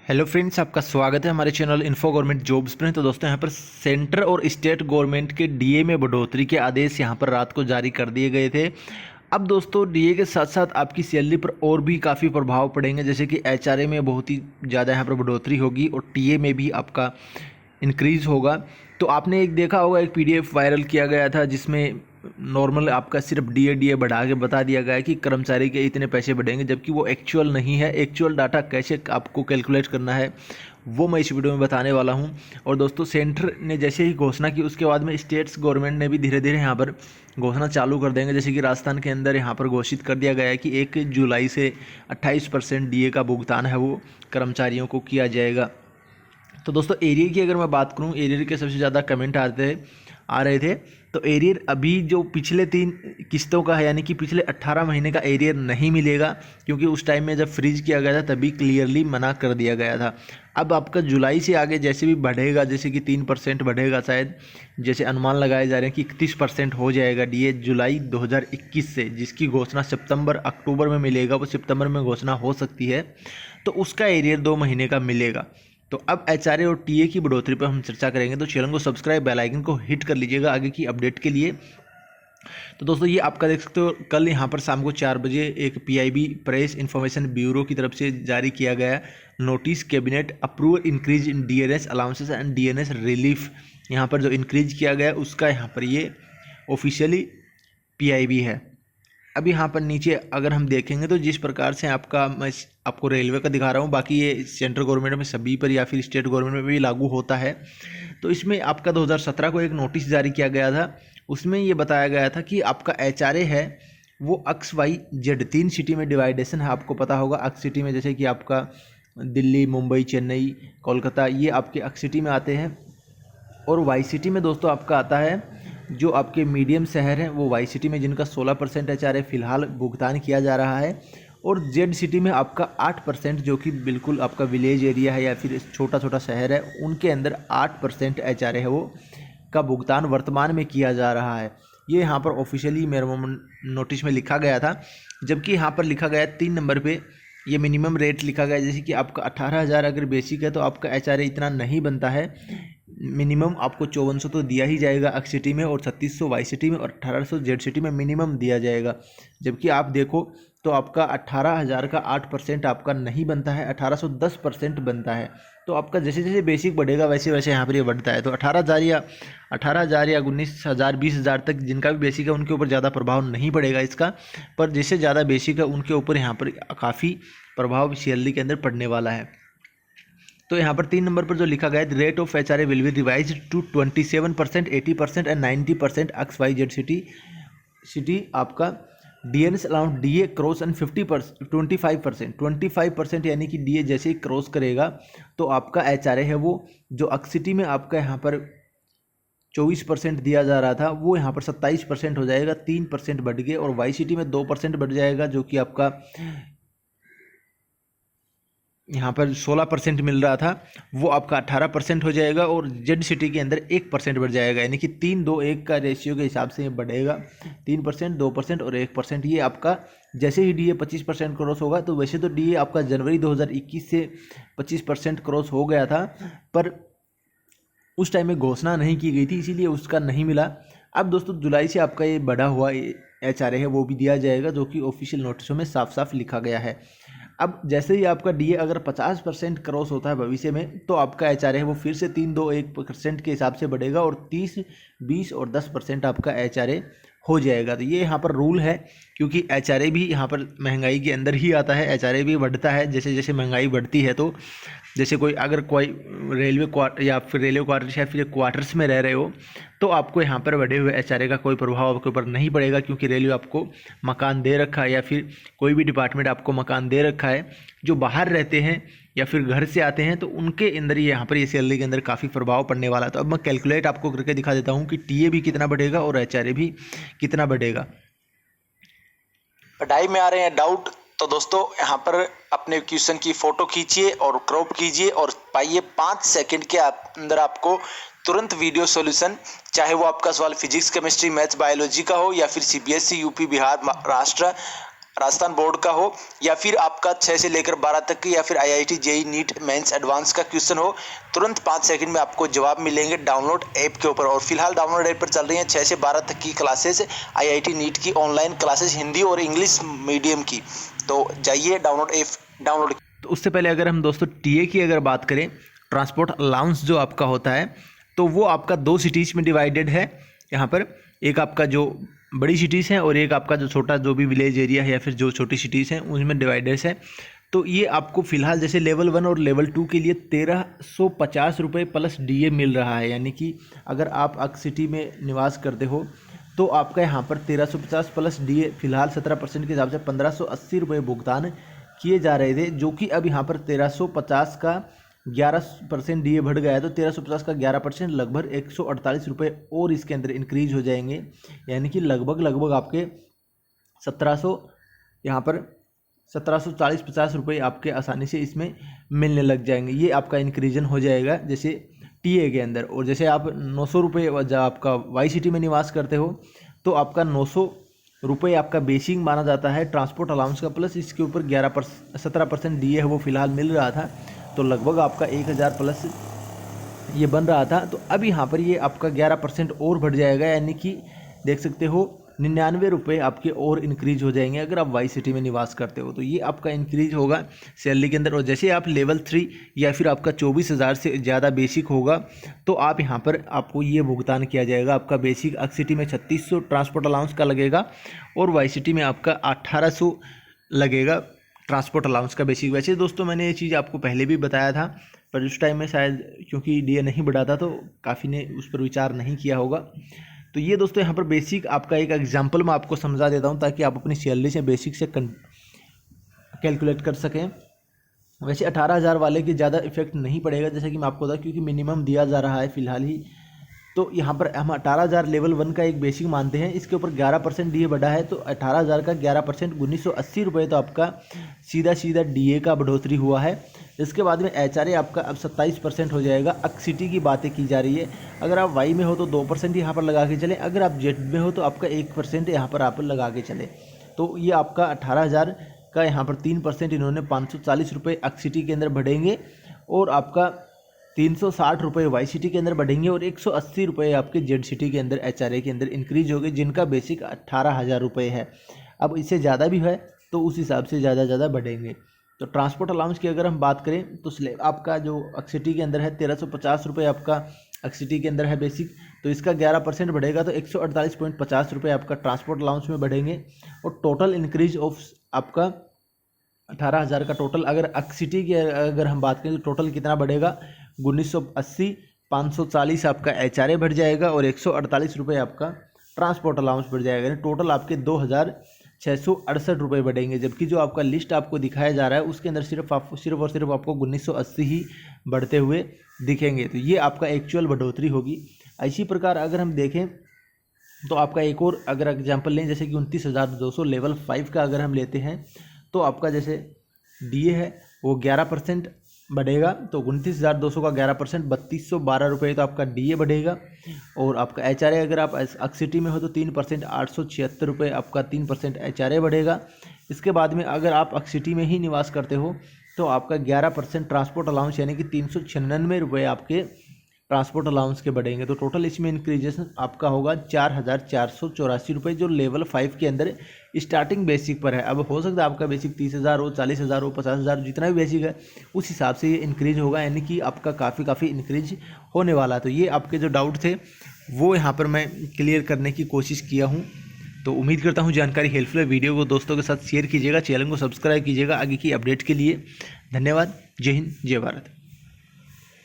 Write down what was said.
Hello friends, आपका स्वागत है हमारे चैनल इन्फो गवर्नमेंट जॉब्स में। तो दोस्तों, यहाँ पर सेंटर और स्टेट गवर्नमेंट के डीए में बढ़ोतरी के आदेश यहाँ पर रात को जारी कर दिए गए थे। अब दोस्तों, डीए के साथ साथ आपकी सैलरी पर और भी काफ़ी प्रभाव पड़ेंगे, जैसे कि एचआरए में बहुत ही ज़्यादा यहाँ पर बढ़ोतरी होगी और टीए में भी आपका इंक्रीज़ होगा। तो आपने एक देखा होगा, एक पीडीएफ वायरल किया गया था जिसमें नॉर्मल आपका सिर्फ डीए बढ़ा के बता दिया गया है कि कर्मचारी के इतने पैसे बढ़ेंगे, जबकि वो एक्चुअल नहीं है। एक्चुअल डाटा कैसे आपको कैलकुलेट करना है वो मैं इस वीडियो में बताने वाला हूं। और दोस्तों, सेंटर ने जैसे ही घोषणा की उसके बाद में स्टेट्स गवर्नमेंट ने भी धीरे धीरे यहाँ पर घोषणा चालू कर देंगे। जैसे कि राजस्थान के अंदर यहाँ पर घोषित कर दिया गया है कि 1 जुलाई से 28% डीए का भुगतान है वो कर्मचारियों को किया जाएगा। तो दोस्तों, एरियर की अगर मैं बात करूं, एरियर के सबसे ज़्यादा कमेंट आ रहे थे। तो एरियर अभी जो पिछले 3 किस्तों का है, यानी कि पिछले 18 महीने का एरियर नहीं मिलेगा, क्योंकि उस टाइम में जब फ्रीज किया गया था तभी क्लियरली मना कर दिया गया था। अब आपका जुलाई से आगे जैसे भी बढ़ेगा, जैसे कि 3% बढ़ेगा, शायद जैसे अनुमान लगाए जा रहे हैं कि 31% हो जाएगा डीए जुलाई 2021 से, जिसकी घोषणा सितंबर अक्टूबर में मिलेगा। वो सितंबर में घोषणा हो सकती है, तो उसका एरियर 2 महीने का मिलेगा। तो अब एचआरए और टीए की बढ़ोतरी पर हम चर्चा करेंगे। तो चैनल को सब्सक्राइब, बेल आइकन को हिट कर लीजिएगा आगे की अपडेट के लिए। तो दोस्तों, ये आपका देख सकते हो, कल यहाँ पर शाम को 4 बजे एक पीआईबी प्रेस इन्फॉर्मेशन ब्यूरो की तरफ से जारी किया गया notice, cabinet approve increase in DNS allowances and DNS relief. यहाँ पर जो इंक्रीज किया गया उसका यहाँ पर ये ऑफिशियली पीआईबी है। अब यहाँ पर नीचे अगर हम देखेंगे तो जिस प्रकार से मैं आपको रेलवे का दिखा रहा हूँ, बाकी ये सेंट्रल गवर्नमेंट में सभी पर या फिर स्टेट गवर्नमेंट में भी लागू होता है। तो इसमें आपका 2017 को एक नोटिस जारी किया गया था। उसमें ये बताया गया था कि आपका एचआरए है वो XYZ 3 सिटी में डिवाइडेशन है। आपको पता होगा अक्स सिटी में, जैसे कि आपका दिल्ली, मुंबई, चेन्नई, कोलकाता, ये आपके अक्स सिटी में आते हैं। और वाई सिटी में दोस्तों आपका आता है जो आपके मीडियम शहर हैं, वो वाई सिटी में जिनका 16% एचआरए फिलहाल भुगतान किया जा रहा है। और जेड सिटी में आपका 8%, जो कि बिल्कुल आपका विलेज एरिया है या फिर छोटा छोटा शहर है, उनके अंदर 8% एचआरए है वो का भुगतान वर्तमान में किया जा रहा है। ये यहाँ पर ऑफिशियली मेरे नोटिस में लिखा गया था। जबकि यहाँ पर लिखा गया 3 नंबर पे ये मिनिमम रेट लिखा गया, जैसे कि आपका 18,000 अगर बेसिक है तो आपका एचआरए इतना नहीं बनता है। मिनिमम आपको 5400 तो दिया ही जाएगा अक्स सिटी में, और 3600 वाई सिटी में, और 1800 जेड सिटी में मिनिमम दिया जाएगा। जबकि आप देखो तो आपका 18,000 का 8% आपका नहीं बनता है, 1810% बनता है। तो आपका जैसे जैसे बेसिक बढ़ेगा वैसे वैसे यहाँ पर ये बढ़ता है। तो 18,000 या 19,000, 20,000 तक जिनका भी बेसिक है उनके ऊपर ज़्यादा प्रभाव नहीं पड़ेगा इसका, पर जिससे ज़्यादा बेसिक है उनके ऊपर यहाँ पर काफ़ी प्रभाव सैलरी के अंदर पड़ने वाला है। तो यहाँ पर 3 नंबर पर जो लिखा गया है, rate of HRA will be revise to 27%, 80% एंड 90% XYZ सिटी आपका DNS allowed DA cross and 25%, यानी कि डीए जैसे ही क्रॉस करेगा तो आपका एचआरए है वो जो अक्स सिटी में आपका यहाँ पर 24% दिया जा रहा था वो यहाँ पर 27% हो जाएगा, 3% बढ़ गए। और वाई सिटी में 2% बढ़ जाएगा, जो कि आपका यहाँ पर 16% मिल रहा था वो आपका 18% हो जाएगा। और जेड सिटी के अंदर 1% बढ़ जाएगा, यानी कि 3-2-1 का रेशियो के हिसाब से ये बढ़ेगा। 3%, 2% और 1%। ये आपका जैसे ही डीए 25% क्रॉस होगा, तो वैसे तो डीए आपका जनवरी 2021 से 25% क्रॉस हो गया था, पर उस टाइम में घोषणा नहीं की गई थी, इसीलिए उसका नहीं मिला। अब दोस्तों, जुलाई से आपका ये बढ़ा हुआ एचआरए है वो भी दिया जाएगा, जो कि ऑफिशियल नोटिसों में साफ साफ लिखा गया है। अब जैसे ही आपका डीए अगर 50% क्रॉस होता है भविष्य में, तो आपका एचआरए है वो फिर से 3-2-1% के हिसाब से बढ़ेगा, और 30, 20 और 10% आपका एचआरए हो जाएगा। तो ये यहाँ पर रूल है, क्योंकि एचआरए भी यहाँ पर महंगाई के अंदर ही आता है। एचआरए भी बढ़ता है जैसे जैसे महंगाई बढ़ती है। तो जैसे अगर कोई रेलवे क्वार्टर या फिर रेलवे क्वार्टर्स या फिर क्वार्टर्स में रह रहे हो, तो आपको यहाँ पर बढ़े हुए एचआरए का कोई प्रभाव आपके ऊपर नहीं पड़ेगा, क्योंकि रेलवे आपको मकान दे रखा है या फिर कोई भी डिपार्टमेंट आपको मकान दे रखा है। जो बाहर रहते हैं या फिर घर से आते हैं, तो उनके अंदर यहाँ पर ये सैलरी के अंदर काफ़ी प्रभाव पड़ने वाला है। तो अब मैं कैलकुलेट आपको करके दिखा देता हूँ कि टीए भी कितना बढ़ेगा और एचआरए भी कितना बढ़ेगा। पढ़ाई में आ रहे हैं डाउट, तो दोस्तों यहाँ पर अपने क्वेश्चन की फोटो खींचिए और क्रॉप कीजिए और पाइए 5 सेकंड के अंदर आपको तुरंत वीडियो सॉल्यूशन, चाहे वो आपका सवाल फिजिक्स, केमिस्ट्री, मैथ्स, बायोलॉजी का हो या फिर CBSE, UP, Bihar, Maharashtra Rajasthan board का हो या फिर आपका 6 से लेकर 12 तक की या फिर IIT JEE NEET mains advance का क्वेश्चन हो, तुरंत 5 सेकंड में आपको जवाब मिलेंगे डाउनलोड ऐप के ऊपर। और फिलहाल डाउनलोड ऐप पर चल रही हैं 6 से 12 तक की क्लासेस, IIT नीट की ऑनलाइन क्लासेस हिंदी और इंग्लिश मीडियम की। तो जाइए डाउनलोड ऐप डाउनलोड। तो उससे पहले अगर हम दोस्तों टीए की अगर बात करें, ट्रांसपोर्ट अलाउंस जो आपका होता है तो वो आपका 2 सिटीज़ में डिवाइडेड है। यहाँ पर एक आपका जो बड़ी सिटीज़ हैं और एक आपका जो छोटा जो भी विलेज एरिया है या फिर जो छोटी सिटीज़ हैं उनमें डिवाइडर्स है। तो ये आपको फ़िलहाल जैसे लेवल 1 और लेवल 2 के लिए 1350 रुपये प्लस DA मिल रहा है। यानी कि अगर आप अक्स सिटी में निवास करते हो तो आपका यहाँ पर 1350 प्लस DA फिलहाल 17% के हिसाब से 1580 रुपये भुगतान किए जा रहे थे, जो कि अब यहाँ पर 1350 का 11% DA बढ़ गया है। तो 1350 का 11% लगभग 148 रुपये और इसके अंदर इंक्रीज हो जाएंगे। यानी कि लगभग आपके 1700 यहाँ पर 1740-50 रुपये आपके आसानी से इसमें मिलने लग जाएंगे। ये आपका इंक्रीजन हो जाएगा जैसे टीए के अंदर। और जैसे आप 900 रुपये जब आपका वाई सिटी में निवास करते हो तो आपका 900 रुपये आपका बेसिक माना जाता है ट्रांसपोर्ट अलाउंस का, प्लस इसके ऊपर 17% DA है वो फिलहाल मिल रहा था। तो लगभग आपका 1000 प्लस ये बन रहा था। तो अब यहाँ पर ये आपका 11% और बढ़ जाएगा, यानी कि देख सकते हो 99 रुपये आपके और इंक्रीज हो जाएंगे अगर आप वाई सिटी में निवास करते हो। तो ये आपका इंक्रीज होगा सैलरी के अंदर। और जैसे आप लेवल 3 या फिर आपका 24,000 से ज़्यादा बेसिक होगा तो आप यहाँ पर आपको ये भुगतान किया जाएगा। आपका बेसिक अक्स सिटी में 3600 ट्रांसपोर्ट अलाउंस का लगेगा और वाई सिटी में आपका 1800 लगेगा ट्रांसपोर्ट अलाउंस का बेसिक। वैसे दोस्तों मैंने ये चीज़ आपको पहले भी बताया था, पर उस टाइम में शायद क्योंकि DA नहीं बढ़ा था तो काफ़ी ने उस पर विचार नहीं किया होगा। तो ये दोस्तों यहाँ पर बेसिक आपका एक एग्जांपल मैं आपको समझा देता हूँ ताकि आप अपनी सैलरी से बेसिक से कैलकुलेट कर सकें। वैसे 18,000 वाले की ज़्यादा इफेक्ट नहीं पड़ेगा जैसे कि मैं आपको बताऊँ, क्योंकि मिनिमम दिया जा रहा है फ़िलहाल ही। तो यहाँ पर हम 18,000 लेवल 1 का एक बेसिक मानते हैं, इसके ऊपर 11% DA बढ़ा है। तो 18,000 का 11% 1980 रुपये तो आपका सीधा DA का बढ़ोतरी हुआ है। इसके बाद में HRA आपका अब 27% हो जाएगा। अक्स सिटी की बातें की जा रही है। अगर आप वाई में हो तो 2% यहाँ पर लगा के चलें, अगर आप जेड में हो तो आपका 1% यहाँ पर आप लगा के चलें। तो ये आपका 18,000 का यहाँ पर 3% इन्होंने 540 रुपये अक्स सिटी के अंदर बढ़ेंगे और आपका 360 रुपये वाई सिटी के अंदर बढ़ेंगे और 180 रुपये आपके जेड सिटी के अंदर HRA के अंदर इंक्रीज हो गए, जिनका बेसिक 18,000 रुपये है। अब इससे ज़्यादा भी है तो उस हिसाब से ज़्यादा बढ़ेंगे। तो ट्रांसपोर्ट अलाउंस की अगर हम बात करें तो स्लैब आपका जो अक्स सिटी के अंदर है 1350 रुपये आपका अक्स सिटी के अंदर है बेसिक, तो इसका 11% बढ़ेगा तो 148.50 रुपये आपका ट्रांसपोर्ट अलाउंस में बढ़ेंगे। और टोटल इंक्रीज ऑफ आपका 18,000 का टोटल अगर अक्स सिटी की अगर हम बात करें तो टोटल कितना बढ़ेगा 1980, 540 आपका HRA बढ़ जाएगा और 148 रुपये आपका ट्रांसपोर्ट अलाउंस बढ़ जाएगा। टोटल आपके 2,668 रुपये बढ़ेंगे। जबकि जो आपका लिस्ट आपको दिखाया जा रहा है उसके अंदर सिर्फ और सिर्फ आपको 1980 ही बढ़ते हुए दिखेंगे। तो ये आपका एक्चुअल बढ़ोतरी होगी। इसी प्रकार अगर हम देखें तो आपका एक और अगर एग्जांपल लें जैसे कि 29,200 लेवल 5 का अगर हम लेते हैं तो आपका जैसे DA है वो 11% बढ़ेगा। तो 29,200 का 11% 3212 रुपये तो आपका DA बढ़ेगा। और आपका HRA अगर आप अक्स सिटी में हो तो 3% 876 रुपये आपका 3% HRA बढ़ेगा। इसके बाद में अगर आप अक्स सिटी में ही निवास करते हो तो आपका 11% ट्रांसपोर्ट अलाउंस यानी कि 396 रुपये आपके ट्रांसपोर्ट अलाउंस के बढ़ेंगे। तो टोटल इसमें इंक्रीजेशन आपका होगा 4,484 रुपये, जो लेवल 5 के अंदर स्टार्टिंग बेसिक पर है। अब हो सकता है आपका बेसिक 30,000 हो, 40,000 हो, 50,000 जितना भी बेसिक है उस हिसाब से ये इंक्रीज होगा, यानी कि आपका काफ़ी इंक्रीज होने वाला है। तो ये आपके जो डाउट थे वो यहाँ पर मैं क्लियर करने की कोशिश किया हूँ। तो उम्मीद करता हूँ जानकारी हेल्पफुल है। वीडियो को दोस्तों के साथ शेयर कीजिएगा, चैनल को सब्सक्राइब कीजिएगा आगे की अपडेट के लिए। धन्यवाद। जय हिंद, जय भारत।